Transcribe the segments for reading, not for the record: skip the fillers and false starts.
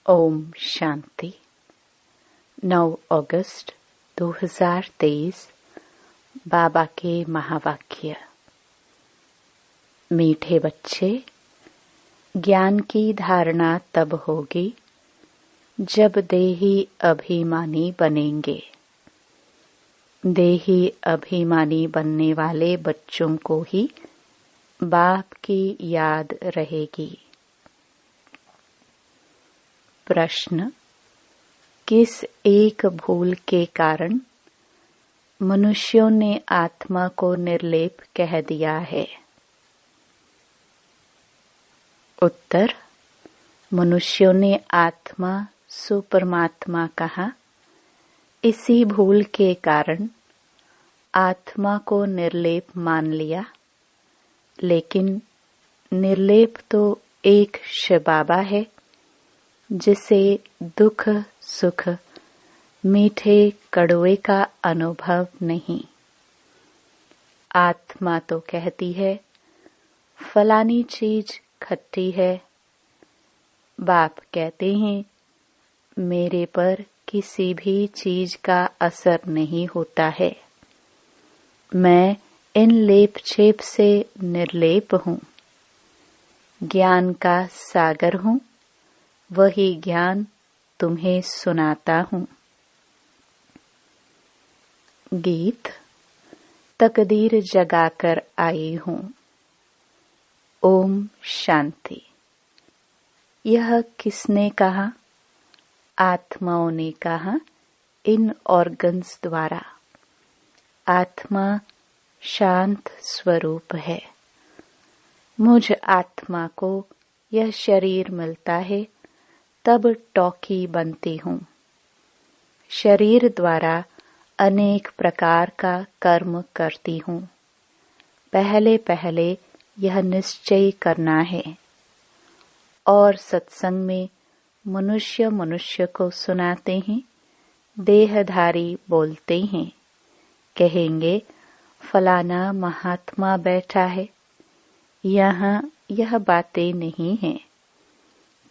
ओम शांति। 9 अगस्त 2023 बाबा के महावाक्य। मीठे बच्चे, ज्ञान की धारणा तब होगी जब देही अभिमानी बनेंगे। देही अभिमानी बनने वाले बच्चों को ही बाप की याद रहेगी। प्रश्न: किस एक भूल के कारण मनुष्यों ने आत्मा को निर्लेप कह दिया है? उत्तर: मनुष्यों ने आत्मा सुपरमात्मा कहा, इसी भूल के कारण आत्मा को निर्लेप मान लिया। लेकिन निर्लेप तो एक शिव बाबा है, जिसे दुख सुख मीठे कड़वे का अनुभव नहीं। आत्मा तो कहती है फलानी चीज खट्टी है। बाप कहते हैं मेरे पर किसी भी चीज का असर नहीं होता है। मैं इन लेप छेप से निर्लेप हूँ। ज्ञान का सागर हूँ, वही ज्ञान तुम्हें सुनाता हूँ। गीत। तकदीर जगाकर आई हूँ। ओम शांति। यह किसने कहा? आत्माओं ने कहा, इन ऑर्गन्स द्वारा। आत्मा शांत स्वरूप है। मुझ आत्मा को यह शरीर मिलता है, तब टॉकी बनती हूँ। शरीर द्वारा अनेक प्रकार का कर्म करती हूँ। पहले पहले यह निश्चय करना है। और सत्संग में मनुष्य मनुष्य को सुनाते हैं, देहधारी बोलते हैं, कहेंगे फलाना महात्मा बैठा है। यहाँ यह बातें नहीं हैं।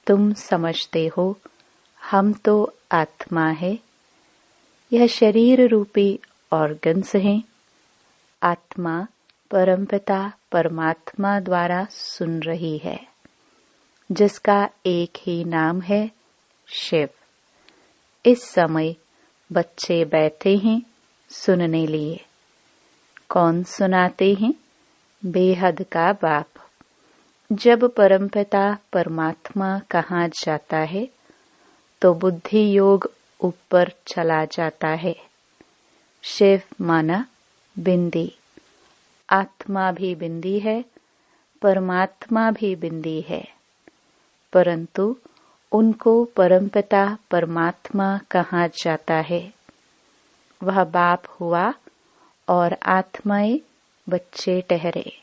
तुम समझते हो हम तो आत्मा है, यह शरीर रूपी ऑर्गन्स हैं। आत्मा परमपिता परमात्मा द्वारा सुन रही है, जिसका एक ही नाम है शिव। इस समय बच्चे बैठे हैं सुनने लिए। कौन सुनाते हैं? बेहद का बाप। जब परमपिता परमात्मा कहाँ जाता है, तो बुद्धि योग ऊपर चला जाता है। शिव माना बिंदी। आत्मा भी बिंदी है, परमात्मा भी बिंदी है, परंतु उनको परमपिता परमात्मा कहाँ जाता है? वह बाप हुआ और आत्माएं बच्चे ठहरे।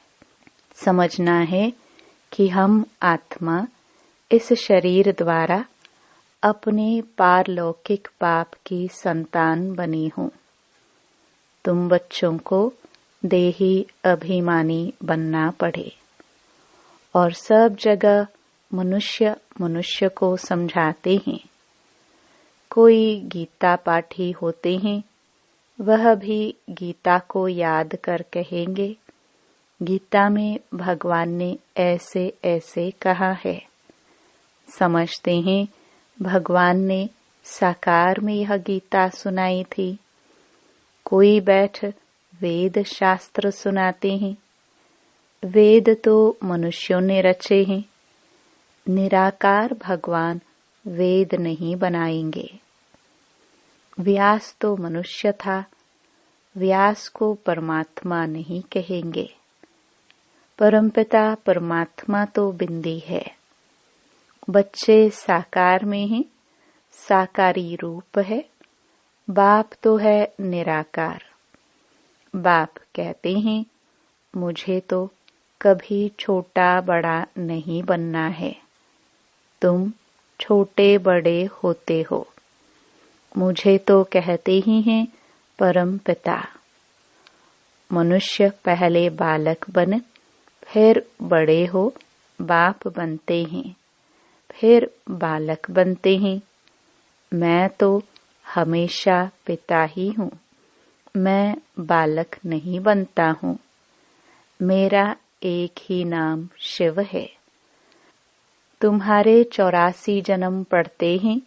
समझना है कि हम आत्मा इस शरीर द्वारा अपने पारलौकिक बाप की संतान बनी हूँ। तुम बच्चों को देही अभिमानी बनना पड़े। और सब जगह मनुष्य मनुष्य को समझाते हैं। कोई गीता पाठी होते हैं, वह भी गीता को याद कर कहेंगे, गीता में भगवान ने ऐसे ऐसे कहा है। समझते हैं भगवान ने साकार में यह गीता सुनाई थी। कोई बैठ वेद शास्त्र सुनाते हैं। वेद तो मनुष्यों ने रचे हैं। निराकार भगवान वेद नहीं बनाएंगे। व्यास तो मनुष्य था, व्यास को परमात्मा नहीं कहेंगे। परमपिता परमात्मा तो बिंदी है। बच्चे साकार में हैं, साकारी रूप है। बाप तो है निराकार। बाप कहते हैं मुझे तो कभी छोटा बड़ा नहीं बनना है। तुम छोटे बड़े होते हो। मुझे तो कहते ही हैं परम पिता। मनुष्य पहले बालक बन, फिर बड़े हो बाप बनते हैं, फिर बालक बनते हैं। मैं तो हमेशा पिता ही हूँ, मैं बालक नहीं बनता हूँ। मेरा एक ही नाम शिव है। तुम्हारे 84 जन्म पड़ते हैं,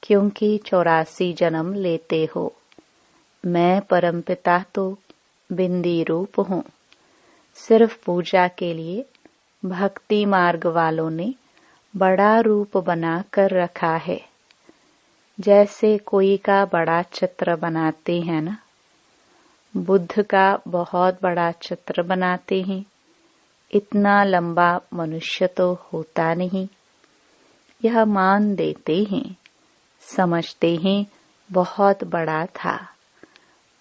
क्योंकि 84 जन्म लेते हो। मैं परमपिता तो बिंदी रूप हूँ। सिर्फ पूजा के लिए भक्ति मार्ग वालों ने बड़ा रूप बना कर रखा है। जैसे कोई का बड़ा चित्र बनाते हैं ना, बुद्ध का बहुत बड़ा चित्र बनाते हैं। इतना लंबा मनुष्य तो होता नहीं। यह मान देते हैं, समझते हैं बहुत बड़ा था।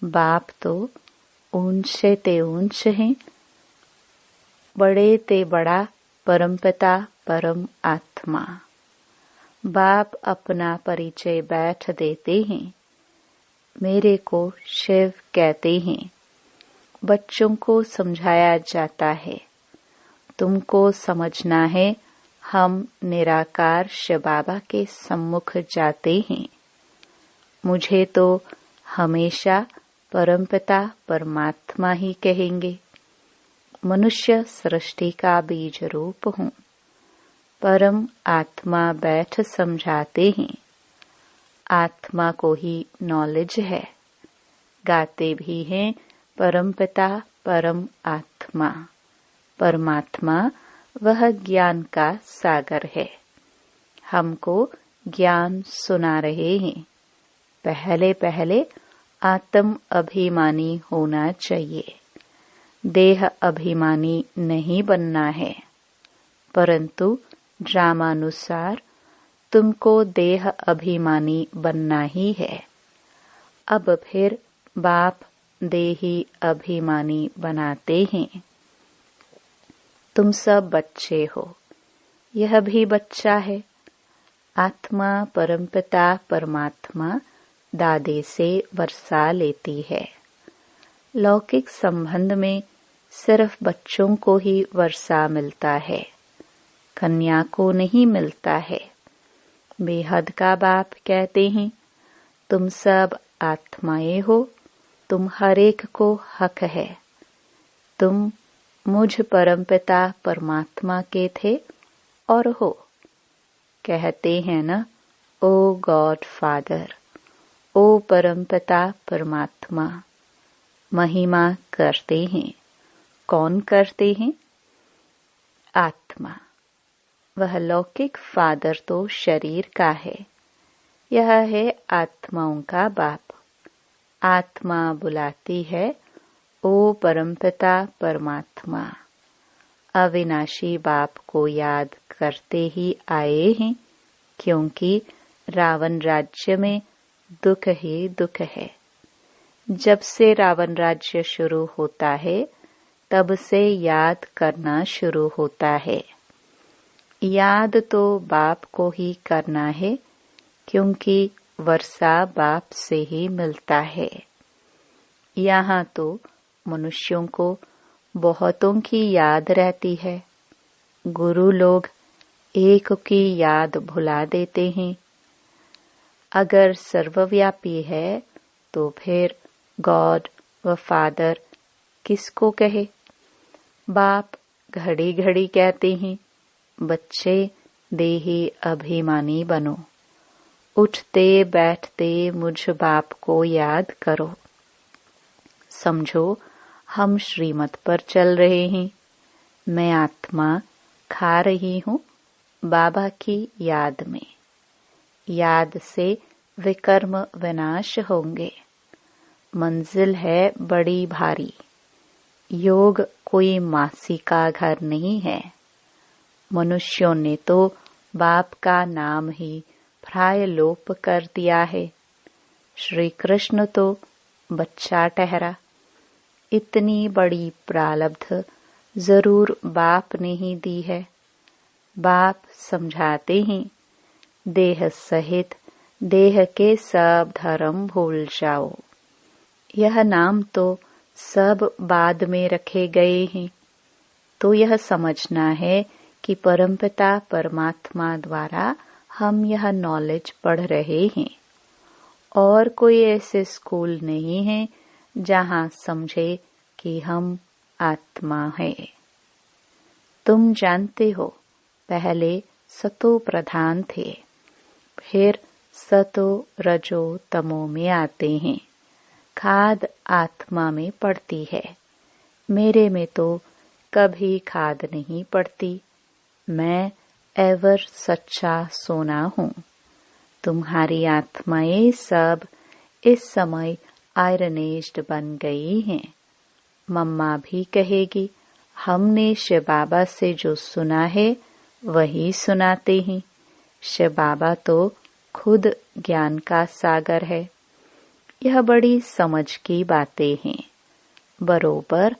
बाप तो ऊंचे ते ऊंच हैं, बड़े ते बड़ा परमपिता परम आत्मा। बाप अपना परिचय बैठ देते हैं। मेरे को शिव कहते हैं। बच्चों को समझाया जाता है, तुमको समझना है, हम निराकार शिव बाबा के सम्मुख जाते हैं। मुझे तो हमेशा परमपिता परमात्मा ही कहेंगे। मनुष्य सृष्टि का बीज रूप हूँ। परम आत्मा बैठ समझाते हैं। आत्मा को ही नॉलेज है। गाते भी हैं परमपिता परम आत्मा। परमात्मा वह ज्ञान का सागर है। हमको ज्ञान सुना रहे हैं। पहले पहले आत्म अभिमानी होना चाहिए। देह अभिमानी नहीं बनना है, परंतु ड्रामानुसार तुमको देह अभिमानी बनना ही है। अब फिर बाप देही अभिमानी बनाते हैं। तुम सब बच्चे हो, यह भी बच्चा है। आत्मा परमपिता परमात्मा दादे से वर्षा लेती है। लौकिक संबंध में सिर्फ बच्चों को ही वर्षा मिलता है, कन्या को नहीं मिलता है। बेहद का बाप कहते हैं, तुम सब आत्माएं हो, तुम हर एक को हक है। तुम मुझ परमपिता परमात्मा के थे और हो। कहते हैं ना, ओ गॉड फादर, ओ परमपिता परमात्मा। महिमा करते हैं। कौन करते हैं? आत्मा। वह लौकिक फादर तो शरीर का है। यह है आत्माओं का बाप। आत्मा बुलाती है, ओ परमपिता परमात्मा। अविनाशी बाप को याद करते ही आए हैं, क्योंकि रावण राज्य में दुख ही दुख है। जब से रावण राज्य शुरू होता है, तब से याद करना शुरू होता है। याद तो बाप को ही करना है, क्योंकि वर्षा बाप से ही मिलता है। यहाँ तो मनुष्यों को बहुतों की याद रहती है। गुरु लोग एक की याद भुला देते हैं। अगर सर्वव्यापी है, तो फिर गॉड व फादर किसको कहे? बाप घड़ी घड़ी कहते हैं, बच्चे देही अभिमानी बनो। उठते बैठते मुझ बाप को याद करो। समझो हम श्रीमत पर चल रहे हैं। मैं आत्मा खा रही हूँ बाबा की याद में। याद से विकर्म विनाश होंगे। मंजिल है बड़ी भारी। योग कोई मासी का घर नहीं है। मनुष्यों ने तो बाप का नाम ही प्राय लोप कर दिया है। श्री कृष्ण तो बच्चा ठहरा। इतनी बड़ी प्रारब्ध जरूर बाप ने ही दी है। बाप समझाते हैं, देह सहित देह के सब धर्म भूल जाओ। यह नाम तो सब बाद में रखे गए हैं। तो यह समझना है कि परमपिता परमात्मा द्वारा हम यह नॉलेज पढ़ रहे हैं और कोई ऐसे स्कूल नहीं है जहां समझे कि हम आत्मा है। तुम जानते हो पहले सतो प्रधान थे, फिर सतो रजो तमो में आते हैं। खाद आत्मा में पड़ती है, मेरे में तो कभी खाद नहीं पड़ती। मैं एवर सच्चा सोना हूँ। तुम्हारी आत्माएं सब इस समय आयरनेस्ड बन गई हैं। मम्मा भी कहेगी, हमने शिव बाबा से जो सुना है वही सुनाते हैं। शिव बाबा तो खुद ज्ञान का सागर है। यह बड़ी समझ की बातें हैं। बरोबर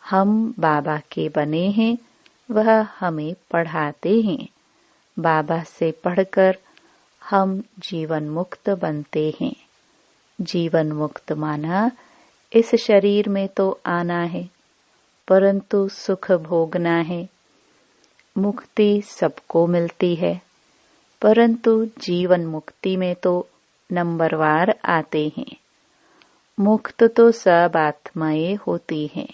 हम बाबा के बने हैं, वह हमें पढ़ाते हैं। बाबा से पढ़कर हम जीवन मुक्त बनते हैं। जीवन मुक्त माना इस शरीर में तो आना है, परंतु सुख भोगना है। मुक्ति सबको मिलती है, परंतु जीवन मुक्ति में तो नंबरवार आते हैं। मुक्त तो सब आत्माएं होती हैं।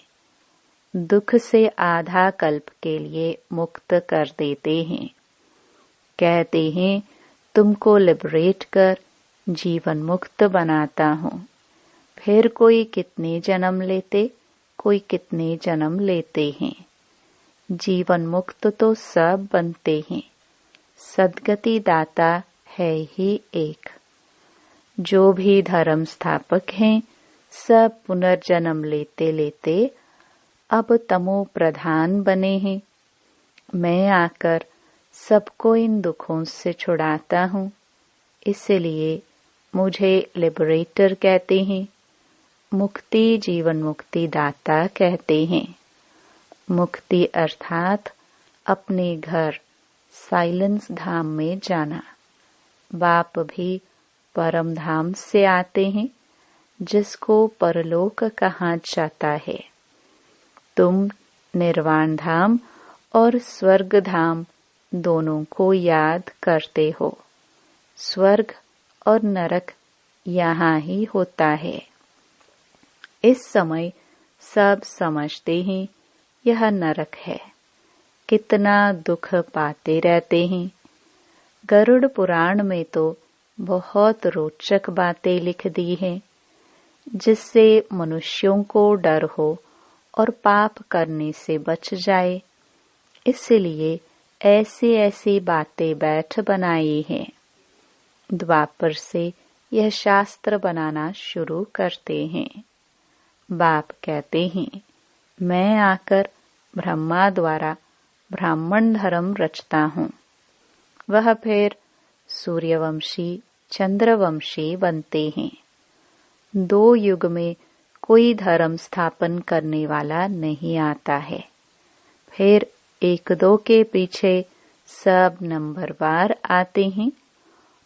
दुख से आधा कल्प के लिए मुक्त कर देते हैं। कहते हैं तुमको लिबरेट कर जीवन मुक्त बनाता हूँ। फिर कोई कितने जन्म लेते, कोई कितने जन्म लेते हैं। जीवन मुक्त तो सब बनते हैं। सद्गति दाता है ही एक। जो भी धर्म स्थापक हैं, सब पुनर्जन्म लेते लेते अब तमो प्रधान बने हैं। मैं आकर सबको इन दुखों से छुड़ाता हूँ, इसलिए मुझे लिबरेटर कहते हैं। मुक्ति जीवन मुक्ति दाता कहते हैं। मुक्ति अर्थात अपने घर साइलेंस धाम में जाना। बाप भी परम धाम से आते हैं, जिसको परलोक कहा जाता है। तुम निर्वाण धाम और स्वर्ग धाम दोनों को याद करते हो। स्वर्ग और नरक यहाँ ही होता है। इस समय सब समझते हैं यह नरक है। कितना दुख पाते रहते हैं। गरुड़ पुराण में तो बहुत रोचक बातें लिख दी हैं, जिससे मनुष्यों को डर हो और पाप करने से बच जाए। इसलिए ऐसी ऐसी बातें बैठ बनाई हैं। द्वापर से यह शास्त्र बनाना शुरू करते हैं। बाप कहते हैं, मैं आकर ब्रह्मा द्वारा ब्राह्मण धर्म रचता हूँ। वह फिर सूर्यवंशी चंद्रवंशी बनते हैं। 2 युग में कोई धर्म स्थापन करने वाला नहीं आता है। फिर 1-2 के पीछे सब नंबरवार आते हैं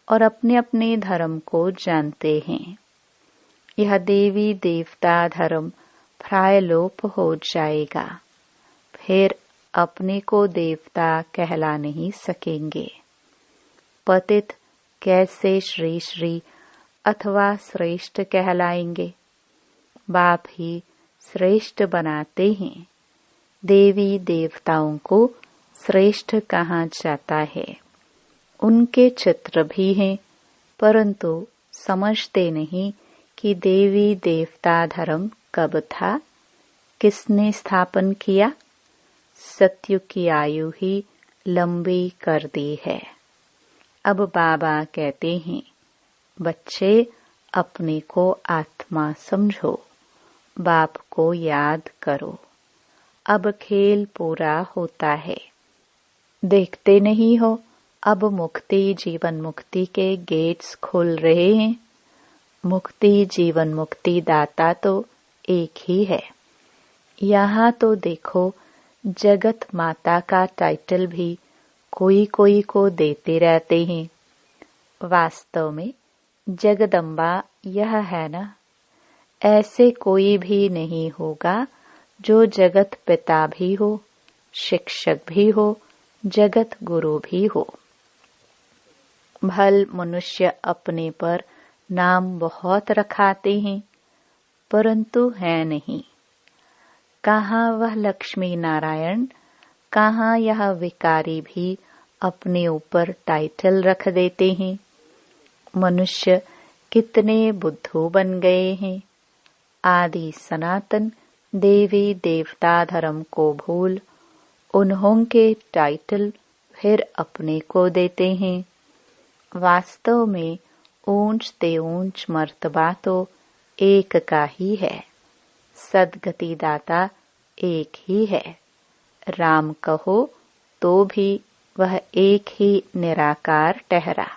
और अपने अपने धर्म को जानते हैं। यह देवी देवता धर्म प्रायलोप हो जाएगा। फिर अपने को देवता कहला नहीं सकेंगे। पतित कैसे श्री श्री अथवा श्रेष्ठ कहलाएंगे। बाप ही श्रेष्ठ बनाते हैं। देवी देवताओं को श्रेष्ठ कहा जाता है। उनके चित्र भी हैं, परंतु समझते नहीं कि देवी देवता धर्म कब था, किसने स्थापन किया। सत्युग की आयु ही लंबी कर दी है। अब बाबा कहते हैं, बच्चे अपने को आत्मा समझो, बाप को याद करो। अब खेल पूरा होता है। देखते नहीं हो, अब मुक्ति जीवन मुक्ति के गेट्स खुल रहे हैं। मुक्ति जीवन मुक्ति दाता तो एक ही है। यहाँ तो देखो, जगत माता का टाइटल भी कोई कोई को देते रहते हैं। वास्तव में जगदम्बा यह है ना। ऐसे कोई भी नहीं होगा जो जगत पिता भी हो, शिक्षक भी हो, जगत गुरु भी हो। भल मनुष्य अपने पर नाम बहुत रखाते हैं, परंतु है नहीं। कहाँ वह लक्ष्मी नारायण, कहाँ यह विकारी भी अपने ऊपर टाइटल रख देते हैं। मनुष्य कितने बुद्धू बन गए हैं। आदि सनातन देवी देवता धर्म को भूल उन्हों के टाइटल फिर अपने को देते हैं। वास्तव में ऊंच ते ऊंच मर्तबा तो एक का ही है। सदगति दाता एक ही है। राम कहो तो भी वह एक ही निराकार ठहरा।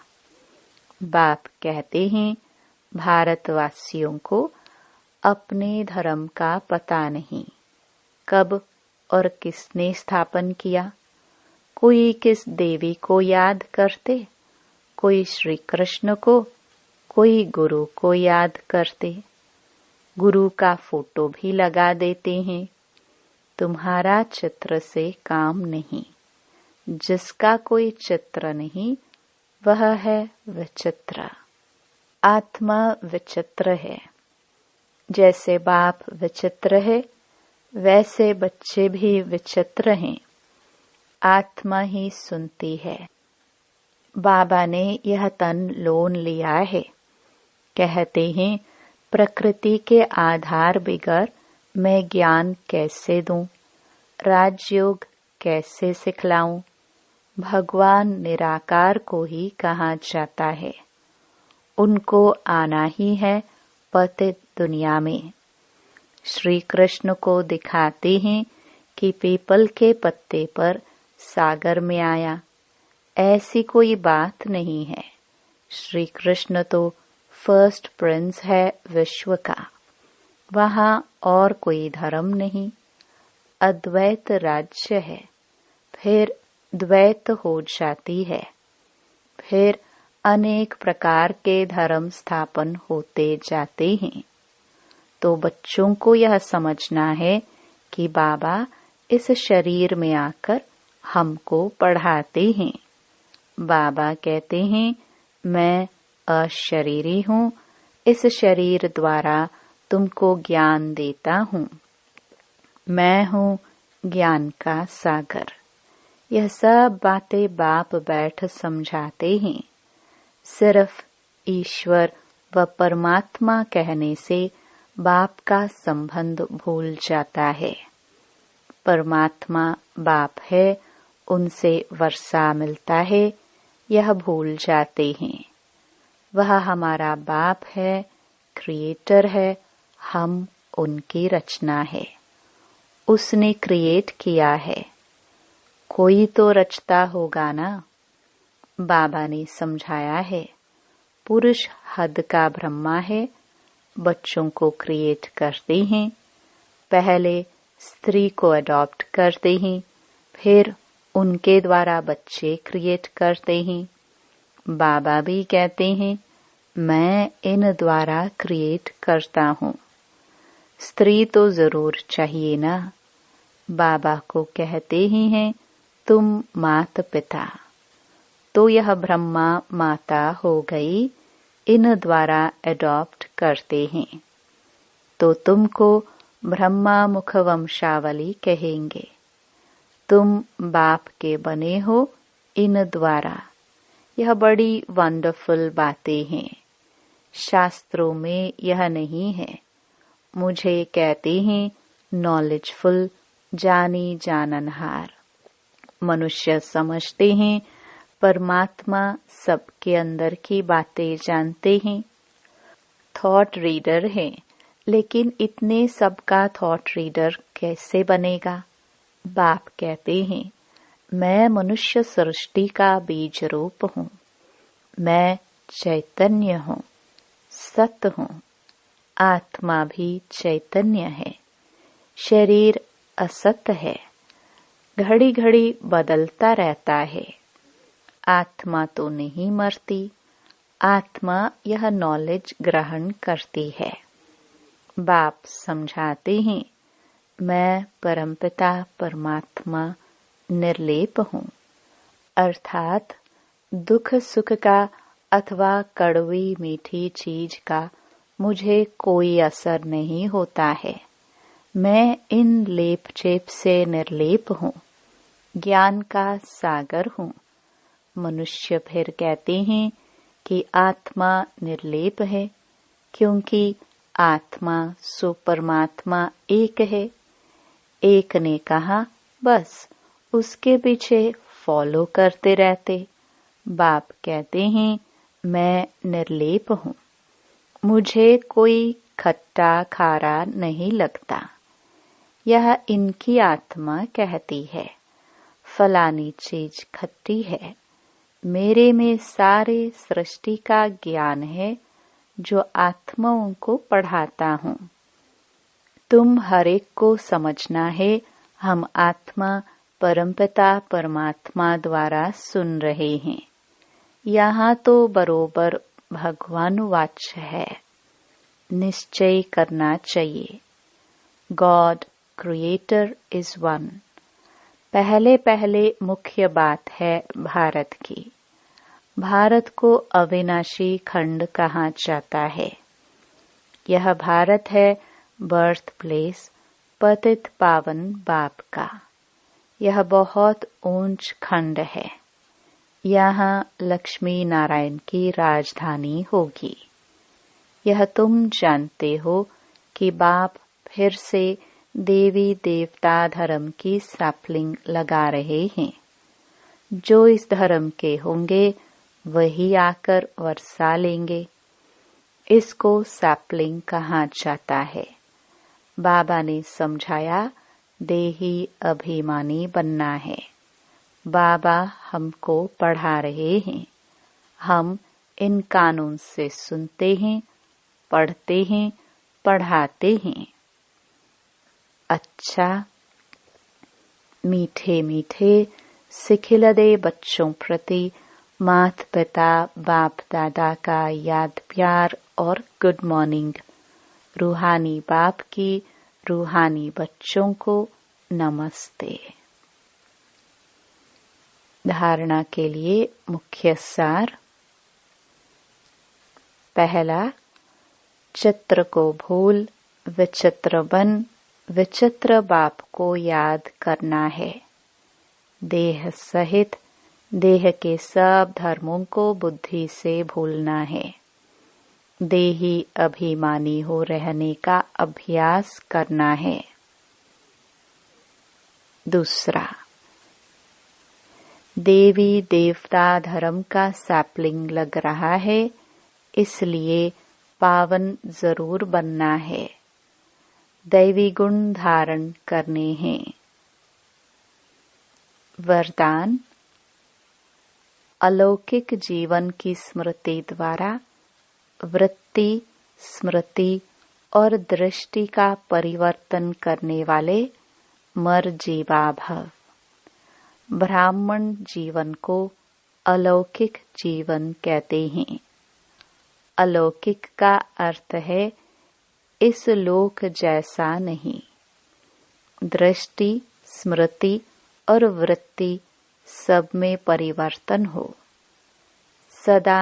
बाप कहते हैं भारतवासियों को अपने धर्म का पता नहीं, कब और किसने स्थापन किया। कोई किस देवी को याद करते, कोई श्री कृष्ण को, कोई गुरु को याद करते। गुरु का फोटो भी लगा देते हैं। तुम्हारा चित्र से काम नहीं। जिसका कोई चित्र नहीं वह है विचित्र। आत्मा विचित्र है। जैसे बाप विचित्र है, वैसे बच्चे भी विचित्र हैं। आत्मा ही सुनती है। बाबा ने यह तन लोन लिया है। कहते हैं प्रकृति के आधार बिगर मैं ज्ञान कैसे दूं, राजयोग कैसे सिखलाऊं। भगवान निराकार को ही कहा जाता है। उनको आना ही है पतित दुनिया में। श्री कृष्ण को दिखाते हैं कि पीपल के पत्ते पर सागर में आया। ऐसी कोई बात नहीं है। श्री कृष्ण तो फर्स्ट प्रिंस है विश्व का। वहाँ और कोई धर्म नहीं। अद्वैत राज्य है, फिर द्वैत हो जाती है। फिर अनेक प्रकार के धर्म स्थापन होते जाते हैं। तो बच्चों को यह समझना है कि बाबा इस शरीर में आकर हमको पढ़ाते हैं। बाबा कहते हैं मैं अशरीरी हूँ, इस शरीर द्वारा तुमको ज्ञान देता हूँ। मैं हूँ ज्ञान का सागर। यह सब बातें बाप बैठ समझाते हैं। सिर्फ ईश्वर व परमात्मा कहने से बाप का संबंध भूल जाता है। परमात्मा बाप है, उनसे वर्षा मिलता है, यह भूल जाते हैं। वह हमारा बाप है, क्रिएटर है, हम उनकी रचना है। उसने क्रिएट किया है। कोई तो रचता होगा ना। बाबा ने समझाया है पुरुष हद का ब्रह्मा है। बच्चों को क्रिएट करते हैं, पहले स्त्री को अडॉप्ट करते हैं, फिर उनके द्वारा बच्चे क्रिएट करते हैं। बाबा भी कहते हैं मैं इन द्वारा क्रिएट करता हूँ। स्त्री तो जरूर चाहिए ना। बाबा को कहते ही हैं तुम माता पिता। तो यह ब्रह्मा माता हो गई, इन द्वारा अडॉप्ट करते हैं। तो तुमको ब्रह्मा मुख वंशावली कहेंगे। तुम बाप के बने हो इन द्वारा। यह बड़ी वंडरफुल बातें हैं। शास्त्रों में यह नहीं है। मुझे कहते हैं नॉलेजफुल, जानी जाननहार। मनुष्य समझते हैं परमात्मा सबके अंदर की बातें जानते हैं। थॉट रीडर है, लेकिन इतने सबका थॉट रीडर कैसे बनेगा। बाप कहते हैं मैं मनुष्य सृष्टि का बीज रूप हूँ। मैं चैतन्य हूँ, सत्य हूँ। आत्मा भी चैतन्य है, शरीर असत्य है, घड़ी घड़ी बदलता रहता है। आत्मा तो नहीं मरती। आत्मा यह नॉलेज ग्रहण करती है। बाप समझाते हैं मैं परमपिता परमात्मा निर्लेप हूँ। अर्थात दुख सुख का अथवा कड़वी मीठी चीज का मुझे कोई असर नहीं होता है। मैं इन लेप चेप से निर्लेप हूँ, ज्ञान का सागर हूँ। मनुष्य फिर कहते हैं कि आत्मा निर्लेप है, क्योंकि आत्मा सो परमात्मा एक है। एक ने कहा, बस उसके पीछे फॉलो करते रहते। बाप कहते हैं, मैं निर्लेप हूँ, मुझे कोई खट्टा खारा नहीं लगता। यह इनकी आत्मा कहती है, फलानी चीज खट्टी है। मेरे में सारे सृष्टि का ज्ञान है जो आत्माओं को पढ़ाता हूँ। तुम हर एक को समझना है, हम आत्मा परमपिता परमात्मा द्वारा सुन रहे हैं। यहाँ तो बरोबर भगवान वाच्य है, निश्चय करना चाहिए। God creator is one. पहले पहले मुख्य बात है भारत की। भारत को अविनाशी खंड कहा जाता है। यह भारत है बर्थ प्लेस पतित पावन बाप का। यह बहुत ऊंच खंड है। यहाँ लक्ष्मी नारायण की राजधानी होगी। यह तुम जानते हो कि बाप फिर से देवी देवता धर्म की सैपलिंग लगा रहे हैं। जो इस धर्म के होंगे वही आकर वर्षा लेंगे। इसको सैपलिंग कहा जाता है। बाबा ने समझाया, देही अभिमानी बनना है। बाबा हमको पढ़ा रहे हैं। हम इन कानून से सुनते हैं, पढ़ते हैं, पढ़ाते हैं। अच्छा, मीठे मीठे सिखिलदे बच्चों प्रति माता पिता बाप दादा का याद प्यार और गुड मॉर्निंग। रूहानी बाप की रूहानी बच्चों को नमस्ते। धारणा के लिए मुख्य सार। पहला, चित्र को भूल विचित्र बन विचित्र बाप को याद करना है। देह सहित देह के सब धर्मों को बुद्धि से भूलना है। देही अभिमानी हो रहने का अभ्यास करना है। दूसरा, देवी देवता धर्म का सैपलिंग लग रहा है, इसलिए पावन जरूर बनना है। दैवी गुण धारण करने हैं। वरदान, अलौकिक जीवन की स्मृति द्वारा वृत्ति, स्मृति और दृष्टि का परिवर्तन करने वाले मर्जीवा भव। ब्राह्मण जीवन को अलौकिक जीवन कहते हैं। अलौकिक का अर्थ है इस लोक जैसा नहीं। दृष्टि, स्मृति और वृत्ति सब में परिवर्तन हो। सदा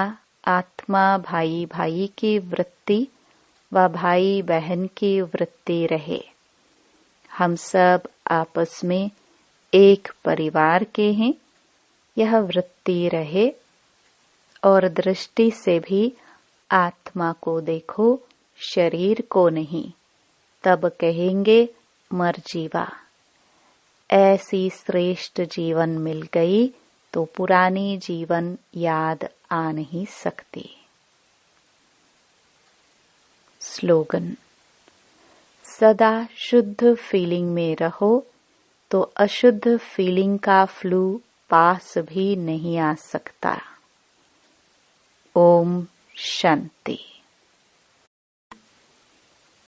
आत्मा भाई भाई की वृत्ति व भाई बहन की वृत्ति रहे। हम सब आपस में एक परिवार के हैं, यह वृत्ति रहे। और दृष्टि से भी आत्मा को देखो, शरीर को नहीं, तब कहेंगे मर्जीवा। ऐसी श्रेष्ठ जीवन मिल गई तो पुरानी जीवन याद आ नहीं सकती। स्लोगन, सदा शुद्ध फीलिंग में रहो तो अशुद्ध फीलिंग का फ्लू पास भी नहीं आ सकता। ओम शांति।